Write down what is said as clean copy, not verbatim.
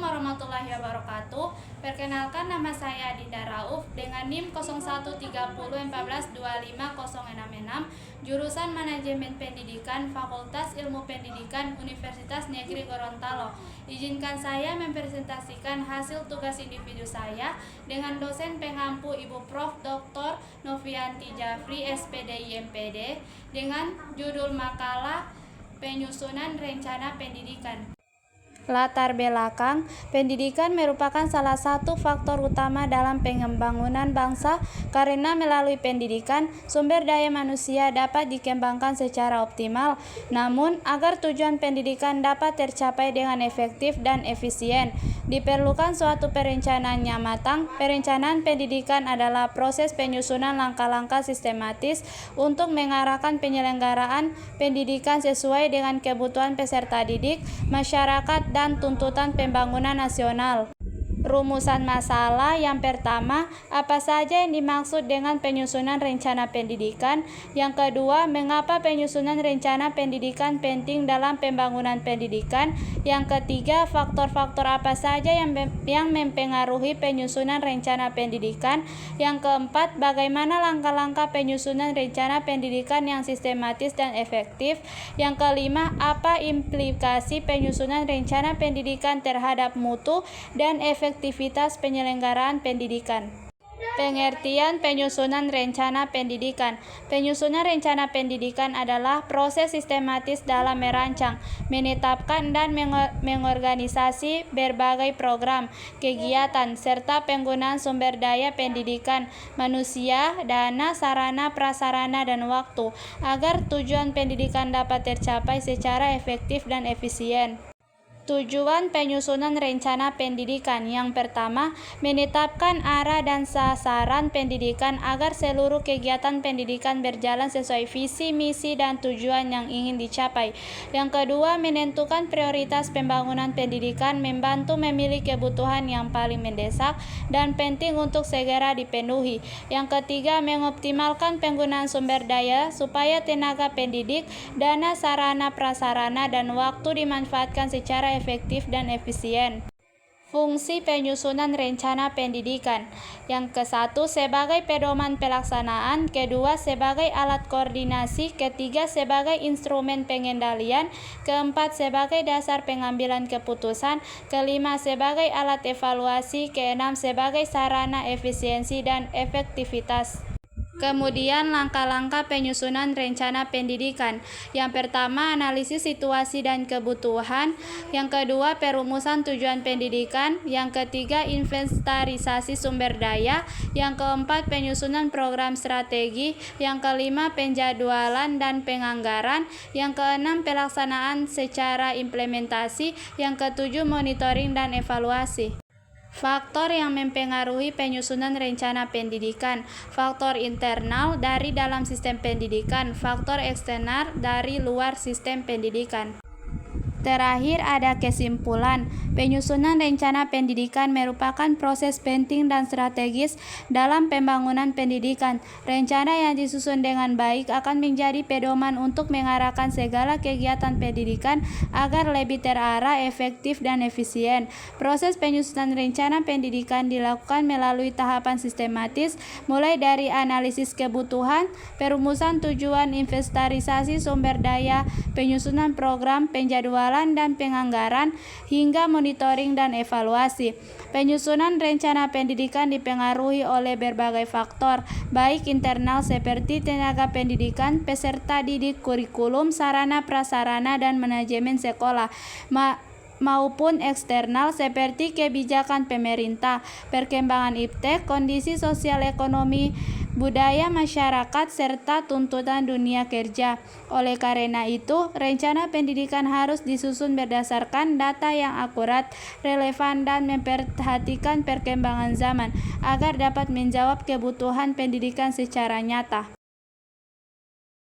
Assalamualaikum warahmatullahi wabarakatuh. Perkenalkan, nama saya Dinda Rauf dengan NIM 013014250666, jurusan Manajemen Pendidikan, Fakultas Ilmu Pendidikan, Universitas Negeri Gorontalo. Izinkan saya mempresentasikan hasil tugas individu saya dengan dosen pengampu Ibu Prof. Dr. Novianti Jafri, SPD IMPD, dengan judul makalah Penyusunan Rencana Pendidikan. Latar belakang, pendidikan merupakan salah satu faktor utama dalam pembangunan bangsa karena melalui pendidikan, sumber daya manusia dapat dikembangkan secara optimal. Namun, agar tujuan pendidikan dapat tercapai dengan efektif dan efisien, diperlukan suatu perencanaan yang matang. Perencanaan pendidikan adalah proses penyusunan langkah-langkah sistematis untuk mengarahkan penyelenggaraan pendidikan sesuai dengan kebutuhan peserta didik, masyarakat, dan tuntutan pembangunan nasional. Rumusan masalah yang pertama, apa saja yang dimaksud dengan penyusunan rencana pendidikan? Yang kedua, mengapa penyusunan rencana pendidikan penting dalam pembangunan pendidikan? Yang ketiga, faktor-faktor apa saja yang mempengaruhi penyusunan rencana pendidikan? Yang keempat, bagaimana langkah-langkah penyusunan rencana pendidikan yang sistematis dan efektif? Yang kelima, apa implikasi penyusunan rencana pendidikan terhadap mutu dan efektivitas penyelenggaraan pendidikan. Pengertian penyusunan rencana pendidikan. Penyusunan rencana pendidikan adalah proses sistematis dalam merancang, menetapkan, dan mengorganisasi berbagai program, kegiatan, serta penggunaan sumber daya pendidikan, manusia, dana, sarana, prasarana, dan waktu, agar tujuan pendidikan dapat tercapai secara efektif dan efisien. Tujuan penyusunan rencana pendidikan. Yang pertama, menetapkan arah dan sasaran pendidikan agar seluruh kegiatan pendidikan berjalan sesuai visi, misi, dan tujuan yang ingin dicapai. Yang kedua, menentukan prioritas pembangunan pendidikan, membantu memilih kebutuhan yang paling mendesak dan penting untuk segera dipenuhi. Yang ketiga, mengoptimalkan penggunaan sumber daya supaya tenaga pendidik, dana, sarana, prasarana, dan waktu dimanfaatkan secara efektif dan efisien. Fungsi penyusunan rencana pendidikan. Yang ke-1, sebagai pedoman pelaksanaan. Kedua, sebagai alat koordinasi. Ketiga, sebagai instrumen pengendalian. Keempat, sebagai dasar pengambilan keputusan. Kelima, sebagai alat evaluasi. Keenam, sebagai sarana efisiensi dan efektivitas. Kemudian, langkah-langkah penyusunan rencana pendidikan. Yang pertama, analisis situasi dan kebutuhan. Yang kedua, perumusan tujuan pendidikan. Yang ketiga, inventarisasi sumber daya. Yang keempat, penyusunan program strategi. Yang kelima, penjadwalan dan penganggaran. Yang keenam, pelaksanaan secara implementasi. Yang ketujuh, monitoring dan evaluasi. Faktor yang mempengaruhi penyusunan rencana pendidikan. Faktor internal dari dalam sistem pendidikan, faktor eksternal dari luar sistem pendidikan. Terakhir, ada kesimpulan. Penyusunan rencana pendidikan merupakan proses penting dan strategis dalam pembangunan pendidikan. Rencana yang disusun dengan baik akan menjadi pedoman untuk mengarahkan segala kegiatan pendidikan agar lebih terarah, efektif, dan efisien. Proses penyusunan rencana pendidikan dilakukan melalui tahapan sistematis, mulai dari analisis kebutuhan, perumusan tujuan, inventarisasi sumber daya, penyusunan program, penjadwalan, dan penganggaran, hingga monitoring dan evaluasi. Penyusunan rencana pendidikan dipengaruhi oleh berbagai faktor, baik internal seperti tenaga pendidikan, peserta didik, kurikulum, sarana prasarana, dan manajemen sekolah, maupun eksternal seperti kebijakan pemerintah, perkembangan iptek, kondisi sosial ekonomi, budaya masyarakat, serta tuntutan dunia kerja. Oleh karena itu, rencana pendidikan harus disusun berdasarkan data yang akurat, relevan, dan memperhatikan perkembangan zaman agar dapat menjawab kebutuhan pendidikan secara nyata.